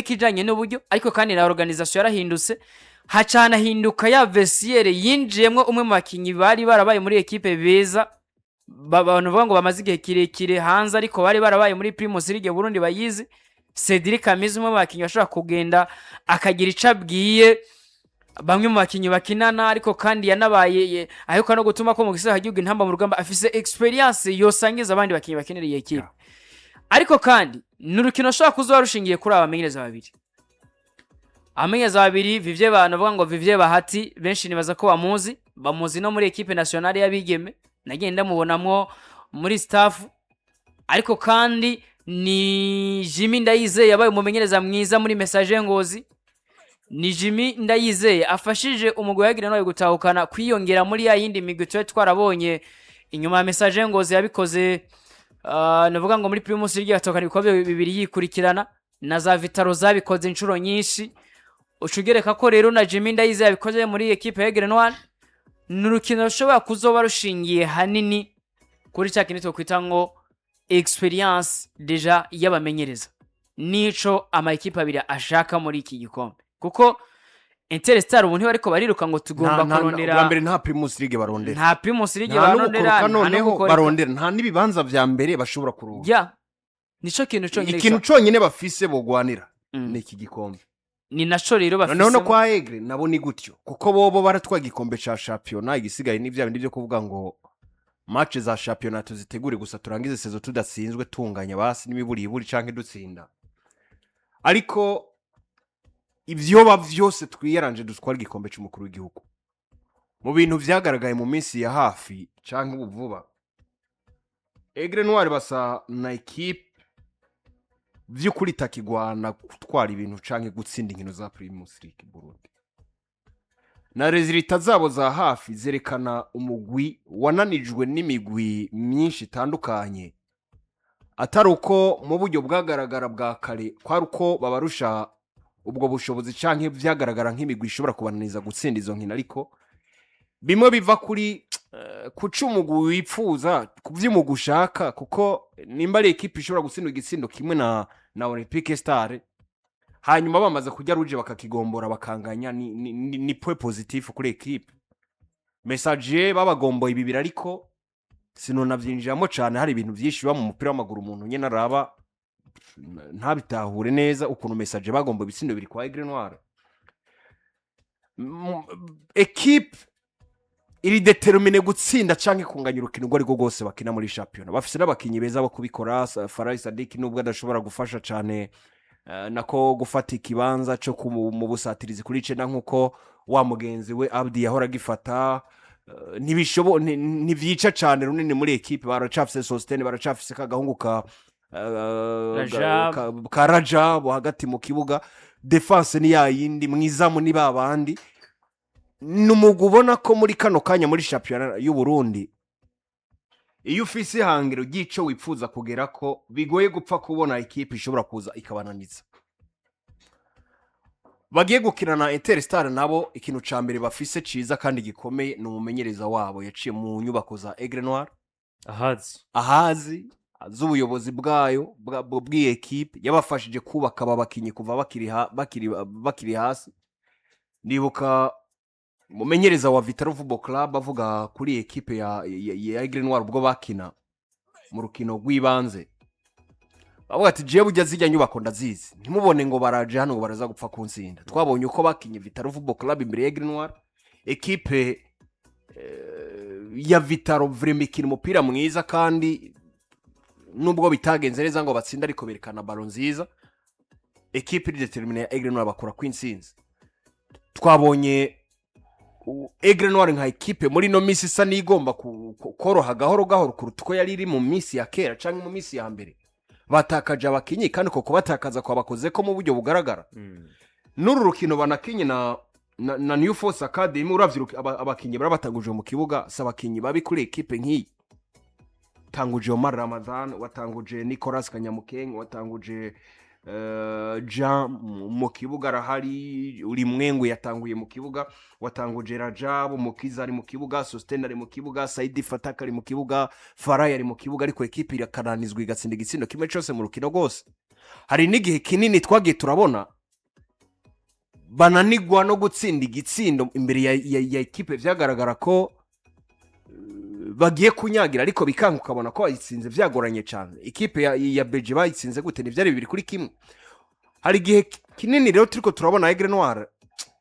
n'ikijanye n'uburyo ariko kandi na organisation yarahindutse hacana hinduka ya vestiaire yinjiyemwo umwe mu bakinyi bari barabaye muri equipe beza abantu bavuga ngo bamaze igihe kirekire hanze ariko bari barabaye muri Primus League Burundi bayizi Cedric Kamizi umwe mu bakinyi bashobora kugenda akagira icabwiye bamwe mu bakinyi bakinana ariko kandi yanabaye aheruka no gutuma ko mu gisaka gihugu intamba mu rugamba afise experience yosangiza abandi bakinyi bakenereye equipe ariko kandi n'urukino shaka kuzoba rushingiye kuri abamenyereza babiri amenyeza babiri Vivier banavuga ngo Vivier bahati benshi nibaza ko bamuzi no muri equipe nationale y'abigeme nagenda mubonamwo muri staff ariko kandi ni Jimmy Ndayizeye yabaye umumenyereza mwiza muri message ngozi ni Jimmy Ndayizeye afashije umugwi yagira no gutahukana kwiyongera muri ya yindi migwi twarabonye inyuma ya message ngozi yabikoze navuga ngo muri Primus League yatokana ibikombe bibiri yikurikirana na za Vitaro zabikoze inshuro nyinshi ucugereka ko rero na Jimmy Ndayizeye yabikoze muri equipe ya Aigle Noir n'urukino rushobora kuzoba rushingiye hanini kuri cya kintu twokwita ngo experience deja y'abamenyereza nico ama equipe abiri ashaka muri iki gikombe kuko Interstar ubu ntibariko bariruka ngo tugomba kurondera bwa mbere nta Primus League barondera nta Primus League barondera noneho barondera nta nibibanza vya mbere bashobora kuruha ya nico kintu cyonyine ikintu cyonyine bafise bogwanira ni iki gikombe ni naco rero bafise none kwa Aigle nabo ni gutyo kuko bobo baratwa gikombe ca championnat igisigaye n'ivya bindi byo kuvuga ngo match za championnat tuzitegure gusa turangize sezo tudatsinzwe tunganya basi n'imiburi canke dutsinda ariko ivyo byose twiyaranje dutwara igikombe cy'umukuru w'igihugu mu bintu vyagaragaye mu minsi ya hafi canke ubuvuba Aigle Noir basa na equipe vy'ukuri takigwana gutwara ibintu canke gutsinda inkino za Primus League Burundi na resultat zabo za hafi zerekana umugwi wananijwe n'imigwi myinshi itandukanye atari uko mu buryo bwagaragara bwa kare kwari uko babarusha ubwo bushobozi canke vyagaragara nk'imigwi ishobora kubananiza gutsinda izo nkino ariko bimwe biva kuri kuca umugwi wipfuza kuvy'umugwi ushaka kuko nimba ari equipe ishobora gutsindwa igitsindo kimwe na Olympique Star hanyuma bamaze kujya ruje bakakigombora bakanganya ni point positif kuri equipe message babagomboye ibibira ariko sinona vyinjiramo cyane hari ibintu byinshi ba mu mupira w'amaguru umuntu nyene araba ntabitahure neza ukuntu message bagomboye ibitsindo biri kwa Aigle Noir equipe iri determine gutsinda canke kunganya urukino rwo ariko gose bakina muri championnat bafise n'abakinyi beza bo kubikora Farai Sadik nubwo adashobora gufasha cyane nako gufata ikibanza cyo mu busatirizi kuri cena nkuko wa mugenzi we Abdi yahora gifata nivyica cyane runini muri equipe baracafise Sosthene baracafise kagahungu ka Rajab hagati mu kibuga defense ni yayindi mwizamu ni babandi numugubona ko muri kano kanya muri championnat y'u Burundi iyo ufise hangiro gico wipfuza kugera ko bigoye gupfa kubona equipe ishobora kuza ikabananiza bagiye gukirana Interstar nabo ikintu ca mbere bafise ciza kandi gikomeye no mumenyereza wabo yaciye mu nyubako za Aigle Noir ahazi z'ubuyobozi bwayo bw'iyi equipe yabafashije kubaka babakinyi kuva bakiri hasi ndibuka mumenyereza wa Vitaro Football Club avuga kuri equipe ya Aigle Noir ubwo bakina mu rukino rw'ibanze bavuga ati je bujya zijya nyubako ndazizi ntimubone ngo baraje hano ngo baraza gupfa kunsinda twabonye uko bakinye Vitaro Football Club imbere ya Aigle Noir equipe ya Vitaro vraiment ikina umupira mwiza kandi nubwo bitagenze neza ngo batsinda ariko berekana ballon nziza equipe determine ya Aigle Noir bakora kwinsinzi twabonye Aigle Noir nka equipe muri no misi isa nigomba koroha gahoro kuruta uko yari iri mu misi ya kera canke mu misi ya mbere batakaje abakinyi kandi ko kubatakaza kwa bakoze ko mu buryo bugaragara n'uru rukino banakinyi na New Force Academy uravyiruka abakinyi barabatanguje mu kibuga sabakinyi babi kuri equipe nk'iyi tanguje Omar Ramadan watanguje Nicolas Kanyamukenke watanguje Jean mu kibuga rahari uri mwengu yatanguye mu kibuga watanguje Rajab Mukiza ari mu kibuga Sosthene ari mu kibuga Saidi Fataka ari mu kibuga Farai ari mu kibuga ariko equipe irakananizwa igatsinda igitsindo kimwe cyose mu rukino gose hari n'igihe kinini twagiye turabona bananigwa no gutsinda igitsindo imbere ya ekipe vyagaragara ko bagiye kunyagira ariko bikanga ukabona ko bayitsinze vyagoranye cyane. Ekipe ya Beje bayitsinze gute n'ivyari bibiri kuri kimwe. Hari gihe kinini rero turiko turabona Aigle Noir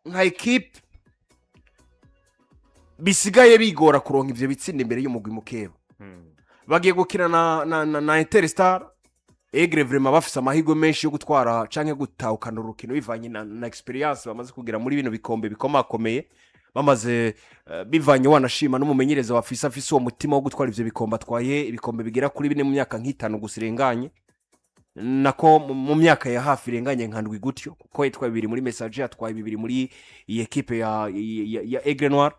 nka ekipe bisigaye bigora kuronka ivyo bitsinda imbere y'umugwi mukeba. Bagiye gukina na Interstar Aigle vraiment bafise amahigo menshi yo gutwara canke gutahukana urukino bivanye na experience bamaze kugira muri bino bikombe bikomakomeye bamaze bivanye wanashima n'umumenyereza wa fisa uwo mutima wo gutwara ivyo bikombe atwaye ibikombe bigera kuri bine mu myaka nk'itanu gusirenganye nako mu myaka ya hafi irenganye nkandwi gutyo kuko yitwaye bibiri muri message atwaye bibiri muri iyi equipe ya Aigle Noir.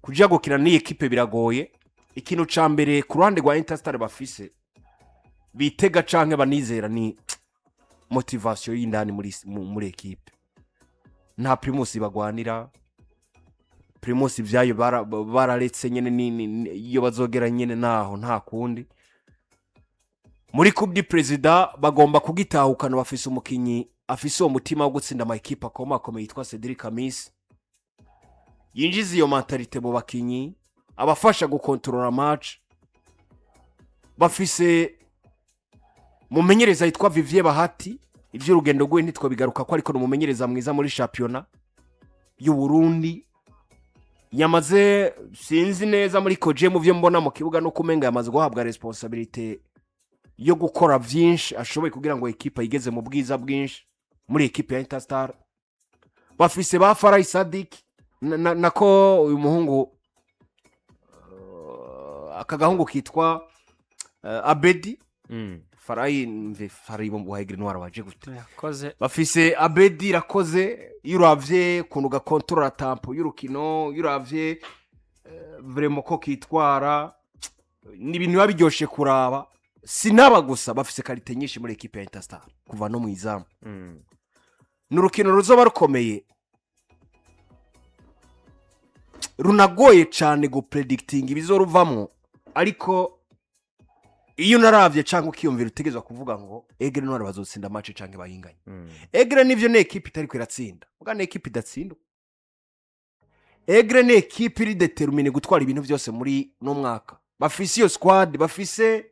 Kuja gukina ni equipe biragoye. Ikintu ca mbere ku ruhande rwa Interstar bafise bitega canke banizera ni motivation y'indani muri equipe. Nta primus bagwanira, primus vyayo bararetse nyene iyo bazogera nyene naho nta kundi. Muri Coupe du Président bagomba kugitahukana bafise umukinyi afise uwo mutima wo gutsinda ama equipe akomeye yitwa Cedric Kamis. Yinjiza iyo mentalite mu bakinyi abafasha gukontorora match. Bafise mumenyereza yitwa Vivier bahati ivyo urugendo gwe nitwo bigaruka ko ariko numumenyereza mwiza muri championnat y'u Burundi. Yamaze sinzi neza muri koje mu vyo mbona mu kibuga no kumenga yamaze guhabwa responsibility yo gukora vyinshi ashoboye kugira ngo equipe igeze mu bwiza bwinshi muri equipe ya Interstar. Bafise ba Farai Sadik nako uyu muhungu akagahungu kitwa Abedi Farai bo Aigle Noir baje gute yakoze. Bafise Abedi rakoze yuravye kunuga control tempo y'urukino yuravye vraiment ko kitwara ni ibintu babiryoshe kuraba. Sinaba gusa bafise kalite nyinshi muri equipe ya Interstar kuva no mu izamu. N'urukino ruzoba rukomeye runagoye cyane go predicting ibizoruvamo ariko iyo naravye canke ukiyumvira utegezwa kuvuga ngo Aigle Noir bazotsinda match canke bayinganye. Aigle nivyo ne equipe itari kwiratsinda muga ne equipe idatsinda. Aigle ne equipe iri determine gutwara ibintu byose muri no mwaka. Bafise iyo squad, bafise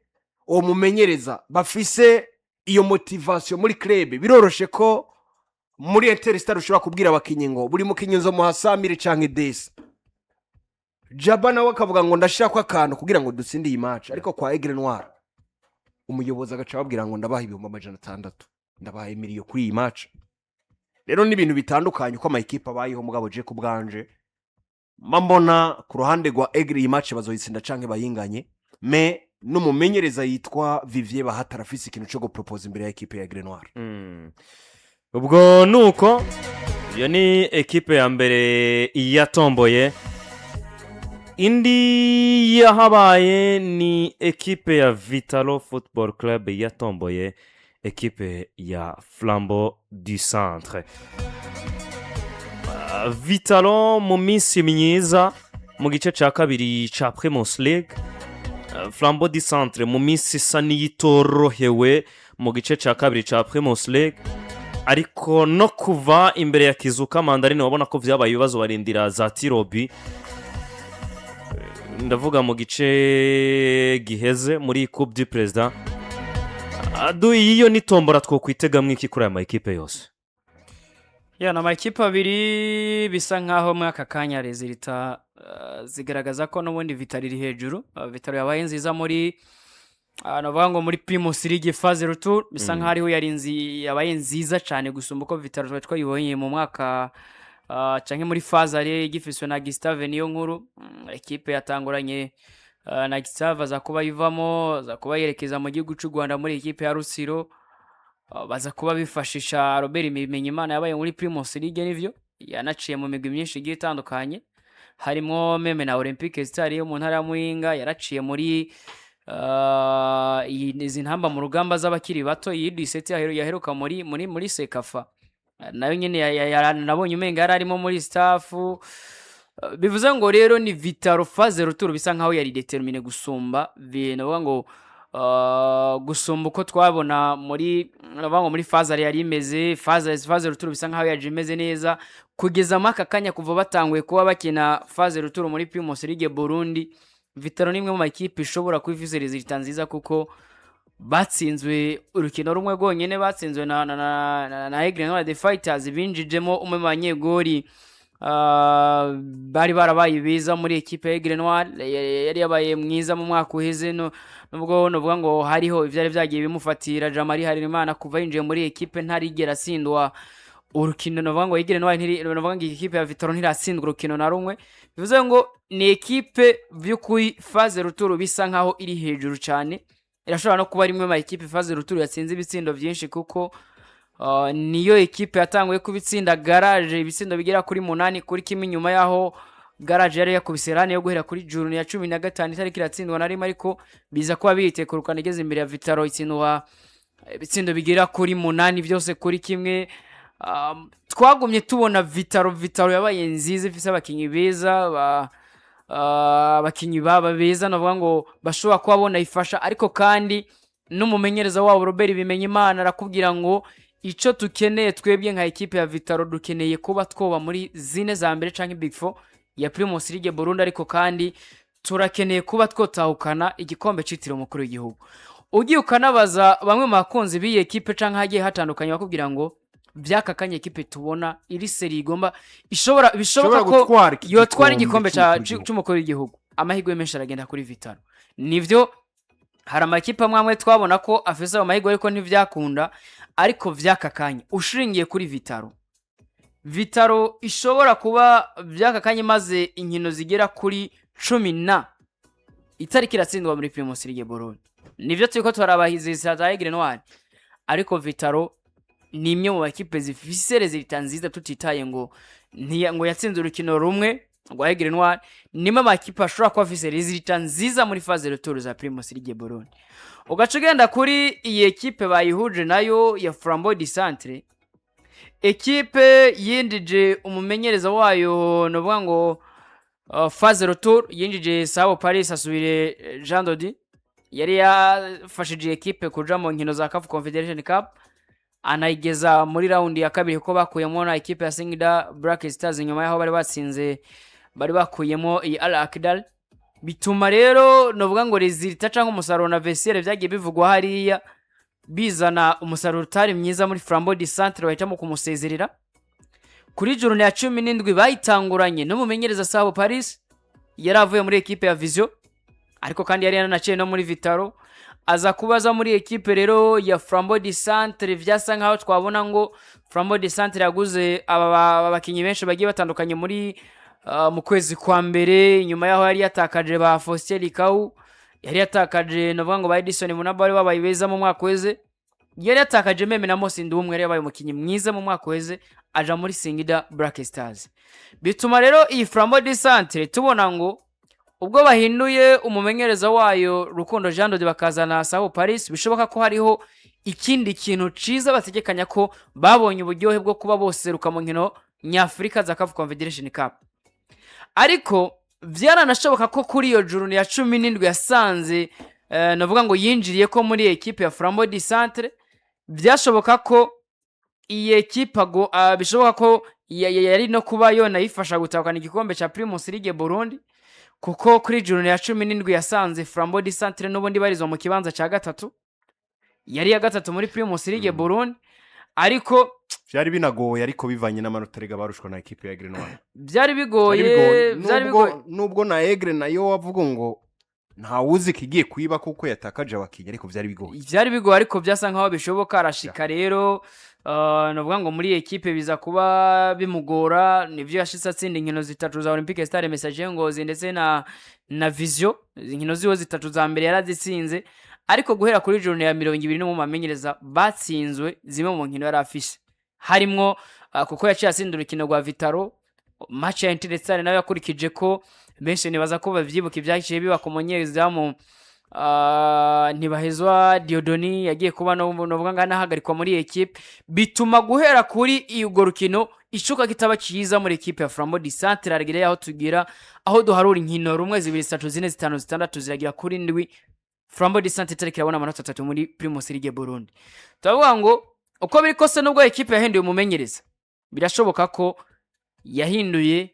uwo mumenyereza, bafise iyo motivation muri club. Biroroshe ko muri Interstar ushobora kubwira abakinyi ngo buri mukinyi nzo muhasamire canke desi Jaba nawe akavuga ngo ndashaka akantu kugira ngo dutsinde iyi match ariko kwa Aigle Noir umuyobozi agaca babwira ngo ndabaha 600 ndabaha miliyoni kuri iyi match. Rero ni ibintu bitandukanye ko ama equipe abayeho mugabo je ku bwanje mbona ku ruhande rwa Aigle iyi match bazoyitsinda canke bayinganye me n'umumenyereza yitwa Vivier bahatarafise ikintu cyo go propose imbere ya equipe ya Aigle Noir. Ubwo nuko iyo ni equipe ya mbere yatomboye. Indi yahabaye ni equipe ya Vitalo Football Club yatomboye equipe ya Flambeau du Centre. Vitalo mu minsi myiza mu gice ca kabiri ca Primus League. Flambeau du Centre mu minsi isa n'iyitorohewe mu gice ca kabiri ca Primus League. Ariko no kuva imbere ya Kizuka Mandarine wabona ko vyabaye ibibazo barindira za Tirobi. Ndavuga mu gice giheze muri Coupe du Président. Adu iyo nitombora two kwitega mwiki kuri ama equipe yose. Ya na equipe abiri bisa nkaho mwaka kanya resulta zigaragaza ko n'ubundi Vitali iri hejuru. Vitali yabaye nziza muri navuga ngo muri Primus League phase retour bisa nkaho ariho yabaye nziza cyane gusumba uko Vitali twayibonye mu mwaka canke muri phase ari gifiswe na Gustave niyo nkuru. Equipe yatanguranye na Gustave za kuba yivamo za kuba yerekeza mu gihugu cy'u Rwanda muri equipe ya Rusiro baza kuba bifashisha Robert Bimenyimana yabaye muri Primus League nivyo yanaciye mu migwi myinshi igiye itandukanye harimo meme na Olympique Star yo mu ntara ya Muyinga yaraciye muri izi ntamba mu rugamba z'abakiri bato yidisete yaheruka muri Sekafa nayo nyene nabonye umenga yararimo muri staff. Bivuze ngo rero ni Vitalo phase retour bisa nkaho yari determine gusumba navuga ngo gusumba uko twabona muri faze yari imeze. Faze ruturo bisa nkaho yaje imeze neza kugeza maka kanya kuva batanguye kuba bakina faze ruturo muri Primus League Burundi. Vitaro nimwe mu makipe ishobora kwifisa resultat nziza kuko batsinzwe urukino rumwe rwonyene, batsinzwe na Aigle Noir the Fighters binjijemo umwe mu banyegori bari barabaye beza muri ekipe ya Aigle Noir, yari yabaye mwiza mu mwaka uheze. Nubwo novuga ngo hariho ivyari vyagiye bimufatira Jamari Harimana kuva yinjiye muri ekipe ntarigera asindwa urukino. Novuga ngo Aigle Noir novuga ngo ekipe ya Vitaro ntirasindwa urukino na rumwe, bivuze ngo ni ekipe vy'ukuri faze ruturo bisa nkaho iri hejuru cyane. Irashobora no kuba rimwe mu ekipe faze ruturo yatsinze ibitsindo byinshi kuko niyo ekipe yatanguye kubitsinda Garage ibitsindo bigera kuri 8 kuri kimwe, nyuma yaho Garage yari yakubise rane yo guhera kuri June ya 15 itariki iratsindwa na rimwe, ariko biza kuba bitekurukana igeze imbere ya Vitaro itsindwa ibitsindo bigera kuri 8 byose kuri kimwe. Twagumye tubona Vitaro yabaye nziza, ifise abakinyi beza abakinyi beza navuga ngo bashobora kubabona ifasha, ariko kandi n'umumenyereza wabo Robert Bimenyimana arakubwira ngo ico tukeneye twebwe nka ekipe ya Vitaro dukeneye kuba twoba muri zine za mbere canke Big 4 ya Primus League Burundi, ariko kandi turakeneye kuba twotahukana igikombe citiriwe umukuru w'igihugu. Ugiye ukanabaza bamwe mu bakunzi b'iyi ekipe canke hagiye hatandukanye bakubwira ngo vyakakanye ekipe tubona iri seri igomba bishoboka ko yotwara igikombe cy'umukuru w'igihugu, amahirwe menshi aragenda kuri Vitaro. Nivyo hari amakipe amwe twabona ko afise amahirwe ariko ntivyakunda, ariko vyakakanye ushiringiye kuri Vitaro ishobora kuba vyakakanye maze inkino zigera kuri 10 itariki iratsindwa muri Primus League Burundi. Nivyo turiko twarabahiziza za Aigle Noir, ariko Vitaro ni imwe mu bakipe zifise resultat nziza tutitaye ngo yatsinze urukino rumwe ngo Aigle Noir. Nimwe makipe ashobora kuba afise resultat nziza muri faze retour za Primus League Burundi. Ugaca ugenda kuri iyi ekipe bayihuje nayo ya Flambeau du Centre, ekipe yindije umumenyereza wayo novuga ngo faze retour yindije Sabo Paris asubire Jean Dodi, yari yafashije ekipe kuja mu nkino za CAF Confederation Cup, anayigeza muri round ya kabiri ko bakuyemo na ekipe ya Singida Black Stars nyuma yaho bari bakuyemo iyi Al Akdal. Bituma rero novuga ngo resultat canke umusaruro na vestiaire vyagiye bivugwa hariya bizana umusaruro utari mwiza muri Flambeau du Centre, bahitamo kumusezerera. Kuri juru ya 17 bayitanguranye n'umumenyereza Sabo Paris yaravuye muri ekipe ya Vision, ariko kandi yari yanaciye no muri Vitaro, aza kubaza muri ekipe rero ya Flambeau du Centre. Vyasa nkaho twabona ngo Flambeau du Centre yaguze abakinyi benshi bagiye batandukanye muri mu kwezi kwa mbere, nyuma yaho yari yatakaje ba Faustin Likau, yari yatakaje novuga ngo ba Edison Munabari babaye beza mu mwaka weze, yari yatakaje meme na Mosi Ndumwe yari yabaye umukinyi mwiza mu mwaka weze, aja muri Singida Black Stars. Bituma rero iyi Flambeau du Centre tubona ngo ubwo bahinduye umumenyereza wayo Rukundo Jean Dodi bakazana Sabo Paris, bishoboka ko hariho ikindi kintu ciza bategekanya ko babonye uburyohe bwo kuba bose ruka mu nkino nyafrika za CAF Confederation Cup. Ariko vyaranashoboka ko kuri iyo juru ya 17 yasanze navuga ngo yinjiriye ko muri ekipe ya Flambeau du Centre, byashoboka ko iyi ekipe bishoboka ko yari no kuba yona yifasha gutahukana igikombe ca Primus League Burundi, kuko kuri juru ya 17 yasanze Flambeau du Centre n'ubundi barizo mu kibanza ca gatatu, yari ya gatatu muri Primus League Burundi, ariko byari binagoye ariko bivanye n'amanota rega barushwa na ekipe ya Aigle Noir. Byari bigoye nubwo na Aigle nayo wavuga ngo nta wuzi kigiye kwiba kuko yatakaje abakinyi, ariko byari bigoye ariko byasa nkaho bishoboka arashika rero. Navuga ngo muri ekipe biza kuba bimugora, nivyo yashitse atsinda inkino zitatu za Olympique Stars Messager Ngozi ndetse na Vision, inkino ziwo zitatu za mbere yarazitsinze, ariko guhera kuri juru ya 20 no mu mamenyereza batsinzwe zimwe mu nkino yarafishe, harimwo kuko yaciye atsinda urukino rwa Vitaro match ya Interestare nayo yakurikije ko benshi nibaza ko bavyibuka ivyaciye biba ku munyereza mu ntibahezwa Diodoni yagiye kuba novuga ngo anahagarikwa muri ekipe. Bituma guhera kuri iyo rukino ishuka kitaba ciza muri ekipe ya Flambeau du Centre, aragire yaho tugira aho duharura inkino rumwe 2 3 4 5 6 7 ziragira kuri ndwi Flambeau du Centre itariki irabona amanota 3 muri Primus League Burundi. Turavuga ngo uko biri kose nubwo ekipe yahinduye umumenyereza birashoboka ko yahinduye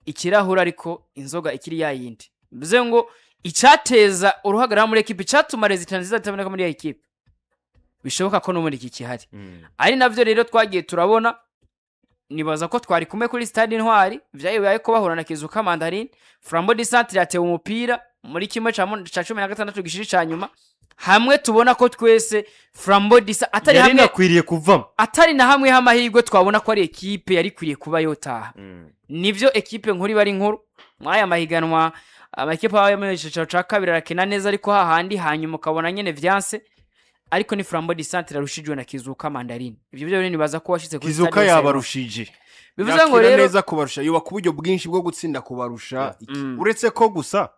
ikirahura ariko inzoga ikiri yayindi. Bivuze ngo icateza uruhagarara muri ekipe cyatuma resistance zitaboneka muri ekipe bishoboka ko no muri iki kihari. Ari navyo rero twagiye turabona nibaza ko twari kumwe kuri stade Intwari vyayibaye ko bahura na Kizuka Mandarine. Flambeau du Centre yatewe umupira muri kimwe ca 16 gishiri ca nyuma hamwe tubona ko twese Flambeau du Centre atari yari hamwe nakwiriye kuvamo atari na hamwe hamahirwe twabona ko ari ekipe yari kwiriye kuba yotaha. Nivyo ekipe nkuru bari nkuru mwaya mahiganwa amakipe ayo mu cicaro ca kabiri arakina neza ariko hahandi hanyuma ukabona nyene vyanse ariko ni Flambeau du Centre arushijwe na Kizuka Mandarine. Ivyo byo nibaza ko washitse kuri stade Kizuka yabarushije bivuze ngo rero neza kubarusha yuba kuburyo bwinshi bwo gutsinda kubarusha uretse ko gusa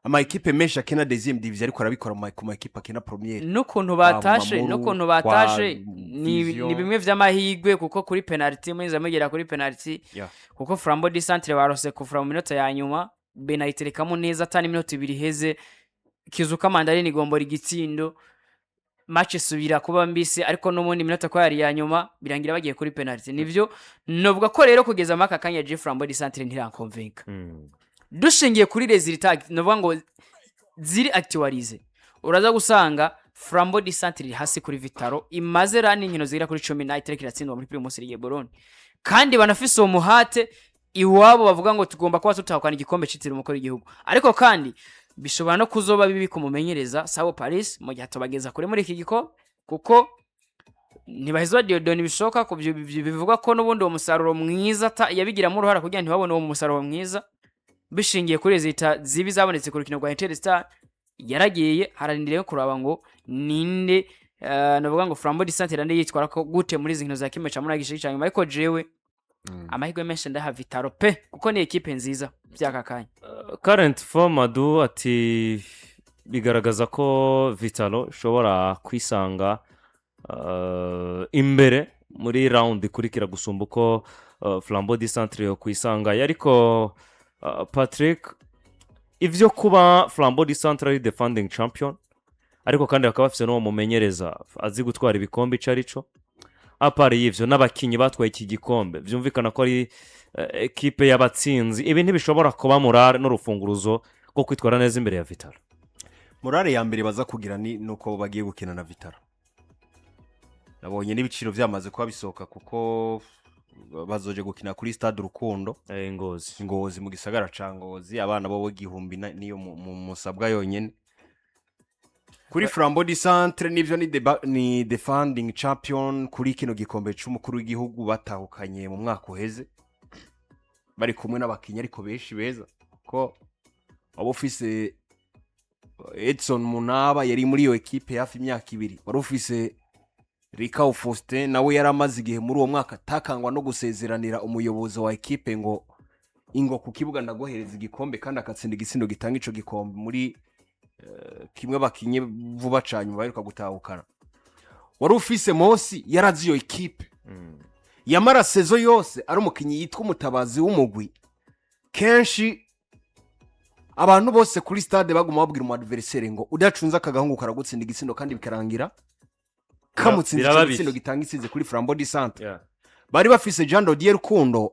ama equipe menshi akina deuxième division ariko arabikora ku ma equipe akina première nukuntu batashe ni bimwe vy'amahigwe kuko kuri penalty mwiza mugera kuri penalty kuko Flambeau du Centre barose kufura mu minota ya nyuma benayiterekamo neza atani minota 2 heze Kizuka Mandarine igombora igitsindo match subira kuba mbise ariko no mundi minota ko yari ya nyuma birangira bagiye kuri penalty. Nivyo novuga ko rero kugeza maka kanya je Flambeau du Centre ntirankonvinka. Dushingiye kuri resultat novuga ngo ziri actualize uraza gusanga Flambeau du Centre hasi kuri Vitaro imaze rani nkino zira kuri 10 na itariki ratsindwa muri Primus League Burundi kandi banafise umuhate iwabo bavuga ngo tugomba kuba tutahukana igikombe citira umukuru w'igihugu ariko kandi bishobora no kuzoba bibi kumumenyereza Sao Paris mu gihe tubageza kuri muri iki giko kuko ntibahezwa Diodoni bishoka ko bivuga ko nubundi uwo musaruro mwiza yabigira mu ruhara kugira ntibabone uwo musaruro mwiza bishingiye kuri zita zibi zabonetse ku rukino rwa Interstar yaragiye haraniriye kuraba ngo ninde navuga ngo Flambeau du Centre rande yitwara ko Gute muri zinkino za kimwe ca munagishije cyane ariko jewe amahirwe menshi ndaha Vitaro pe kuko ni ekipe nziza byakakanya. Current form adu ati bigaragaza ko Vitaro shobora kwisanga imbere muri round ikurikira gusumba uko Flambeau du Centre yo kwisanga ariko Patrick ivyo kuba Flambeau du Centre ari defending champion ariko kandi bakaba bafise no mumenyereza azi gutwara ibikombe carico apari y'ivyo n'abakinyi batwaye iki gikombe vyumvikana ko ari ekipe y'abatsinzi ibi ntibishobora kuba morale n'urufunguruzo rwo kwitwara neza imbere ya Vitaro. Morale ya mbere baza kugira ni nuko bagiye gukina na Vitaro nabonye n'ibiciro vyamaze kuba bisoka kuko bazoje gukina kuri stade Rukundo Ngozi mu gisagara ca Ngozi abana bo gihumbi niyo mu musabwa yonyene kuri Flambeau du Centre nivyo ni defending champion kuri kino gikombe c'umukuru w'igihugu batahukanye mu mwaka uheze bari kumwe n'abakinya ariko beshi beza ko abo ufise Edson Munaba yari muri iyo equipe hafi imyaka 2 wari ufise Rika Sosthene nawe yaramaze igihe muri uwo mwaka takangwa no gusezeranira umuyobozi wa equipe ngo ingo ku kibuga ndagohereza igikombe kandi akatsinda igisindo gitanga ico gikombe muri kimwe bakinye vuba canyuma baheruka gutahukana. Wari ufise Mosi yarazi iyo equipe yamara sezo yose ari umukinyi yitwa umutabazi w'umugwi kenshi abantu bose kuri stade baguma babwira umu adversaire ngo udacunza akagahungu karagutsinda igisindo kandi bikarangira kamutsinda igisindo gitanga isinze kuri Flambeau du Centre. Bari bafise Jean Dodier Rukundo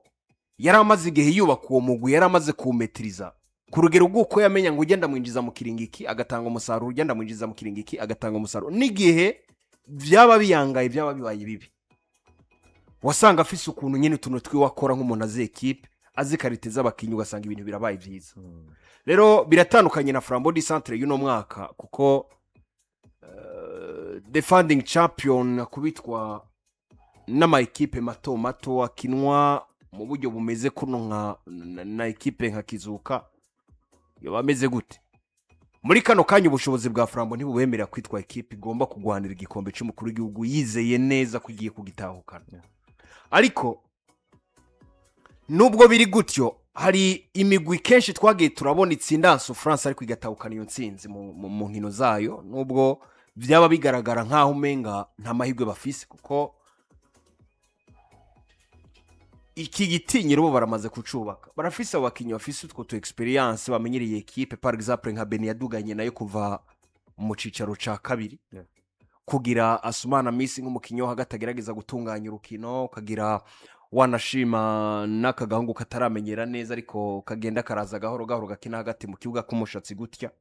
yaramaze igihe yubaka uwo mugwi yaramaze kumetiriza ku rugero rw'uko yamenya ngo ugenda mwinjiza mu kiringiki agatanga umusaruro ugenda mwinjiza mu kiringiki agatanga umusaruro n'igihe byaba biyangaye byaba bibaye bibi wasanga afise ukuntu nyine tuno twiwakora nk'umuntu azi equipe azi karite z'abakinyi ugasanga ibintu birabaye byiza. Rero biratandukanye na Flambeau du Centre y'uno mwaka kuko defending champion kubitwa n'ama equipe mato akinwa mu buryo bumeze kuno na equipe nka Kizuka yo bameze gute muri kano kanya ubushobozi bwa Flambeau ntibubemera kwitwa equipe igomba kugwanira igikombe cy'umukuru w'igihugu yizeye neza kugiye kugitahukana. Ariko nubwo biri gutyo hari imigwi kenshi twagiye turabona itsindanso France ariko igatahukana iyo ntsinzi mu nkino zayo nubwo byaba bigaragara nkaho umenga nta mahirwe bafise kuko iki gitinyiro bo baramaze kucubaka barafise abakinyi bafise utwo experience bamenyereye equipe par exemple nka Beni yaduganye nayo kuva mu cicaro ca kabiri kugira Asumana Misi nk'umukinyi wo hagati agerageza gutunganya urukino ukagira wanashima n'akagahungu kataramenyera neza ariko kagenda karaza gahoro gahoro gakina hagati mu kibuga k'umushatsi gutya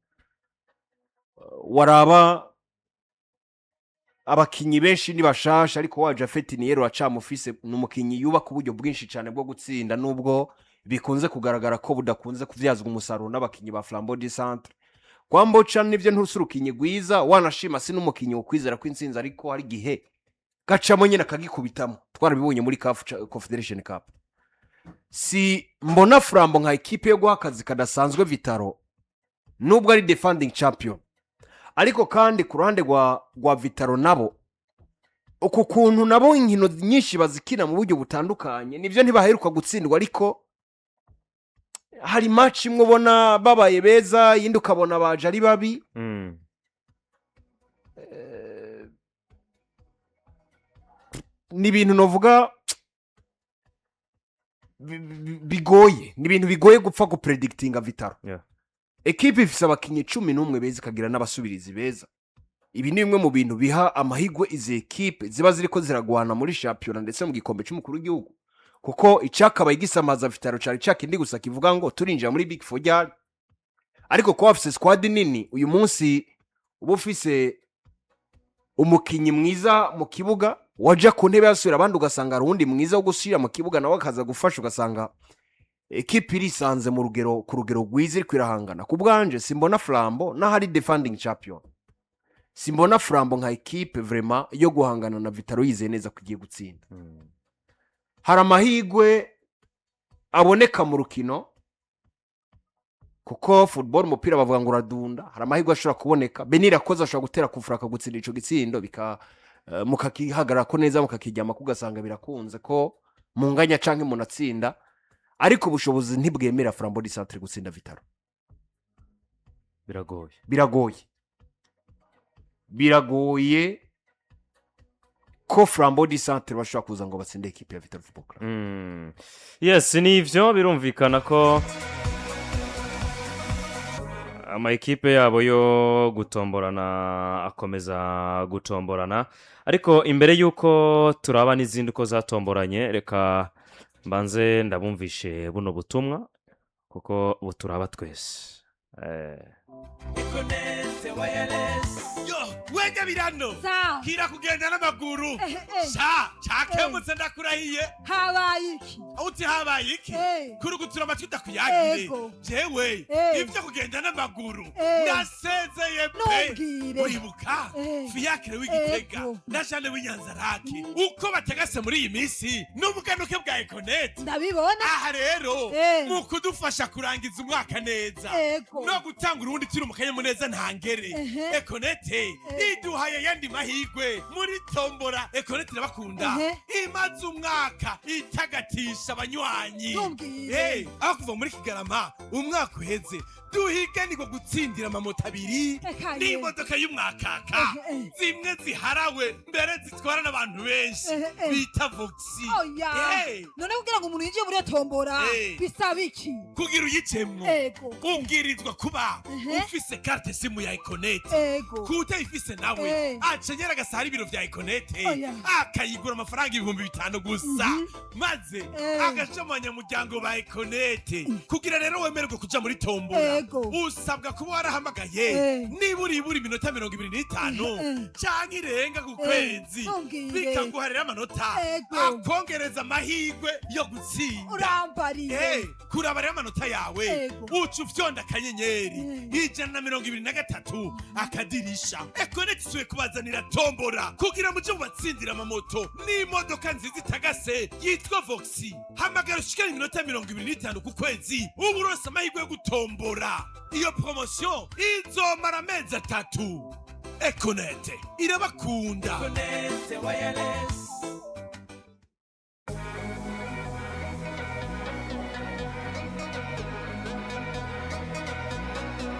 waraba abakinyi benshi ni bashasha ariko waje afeti ni yero acamufise n'umukinyi yubaka uburyo bwinshi cyane bwo gutsinda nubwo bikunze kugaragara ko budakunze kuvyazwa umusaruro n'abakinyi ba Flambeau du Centre kwamboca nivyo ntusurukinyi gwiza wanashima si n'umukinyi wo kwizera ko intsinzi ariko hari gihe gacamo nyene kagikubitamo twarabibonye muri CAF Confederation Cup si mbona Flambeau nka equipe yo guhakazi kadasanzwe Vitaro nubwo ari defending champion ariko kandi ku ruhande rwa Vitaro nabo uku kuntu nabo inkino nyinshi bazikina mu buryo butandukanye nivyo ntibaheruka gutsindwa ariko hari match imwe ubona babaye beza yindi ukabona baje ari babi ni ibintu novuga bigoye ni ibintu bigoye gupfa gupredictinga Vitaro ekipe ifise abakinyi 11 beza ikagira n'abasubirizi beza ibi ni bimwe mu bintu biha amahigwe izi ekipe ziba ziriko ziragwana muri championnat ndetse mu gikombe cy'umukuru w'igihugu kuko icakabaye gisamaza Vitaro cari cakindi gusa kivuga ngo turinjira muri Big Four ryari ariko ko afise squad nini uyu munsi ubu ufise umukinyi mwiza mu kibuga waja ku ntebe yasubira abandi ugasanga rundi mwiza wo gusubira mu kibuga nawe akaza gufasha ugasanga ekipe irisanze mu rugero ku rugero rwiza kwirahangana ku bwanje simbona Flambeau na hari defending champion simbona Flambeau nka ekipe vraiment yo guhangana na Vitaro yizeye neza kugiye gutsinda hari amahigwe aboneka mu rukino kuko football umupira bavuga ngo uradunda hari amahigwe ashobora kuboneka Benira koza ashobora gutera kufuraka gutsinda ico gitsindo bika mukakihagarara ko neza mukakijyama kugasanga birakunze ko munganya canke munatsinda ariko ubushobozi ntibwemera Flambeau du Centre gutsinda Vitaro biragoye ko Flambeau du Centre bashobora kuza ngo batsinde ekipe ya Vitaro Football Club yes nivyo birumvikana ko ama ekipe yabo yo gutomborana akomeza gutomborana ariko imbere yuko turaba n'izindi uko zatomboranye reka mbanze ndabumvishe buno butumwa kuko buturaba twese wega birano kira kugenda n'amaguru cakemutse ndakurahiye habaye iki uti habaye iki kurugutura amatwi ndakuyagire jewe ivyo kugenda n'amaguru nasezeye pe uribuka fiyakire w'Igitega na Jane w'Inyanzarake uko bategase muri iyi misi n'ubuganuke bwa Econet ndabibona aha rero mu kudufasha kurangiza umwaka neza no gutanga urundi turi mu kanyamuneza ntangere Econet iduhaye yandi mahigwe muri tombora Econet irabakunda imaze umwaka itagatisha abanywanyi aho kuva muri Kigarama umwaka uheze duhiganirwa gutsindira amamoto 2 n'imodoka y'umwakaka zimwe ziharawe mbere zitwara n'abantu benshi bita Voxi none kugira ngo umuntu yinjiye muri tombora bisaba iki kugira uyicemwo ubwirizwa kuba ufise carte simu ya Econet kuta ifise nawe acengera agasahara ibiro vya Econet akayigura amafaranga 5,000 gusa maze agacamanya muryango ba Econet kugira rero wemererwe kuja muri tombora usabwa kuba warahamagaye niburi iminota 25 canke irenga ku kwezi bikaguharira amanota akongereza amahigwe yo gutsinda urambariye kurabarira amanota yawe uca ufyonda akanyenyeri 123 akadirisha Econet isuye kubazanira tombora kugira muje mubatsindira amamoto n'imodoka nziza itagase yitwa Voxi hamagara ushikana iminota 25 ku kwezi uburose amahigwe yo gutombora iyo promotion izomara amezi 3 Econet irabakunda Econet wireless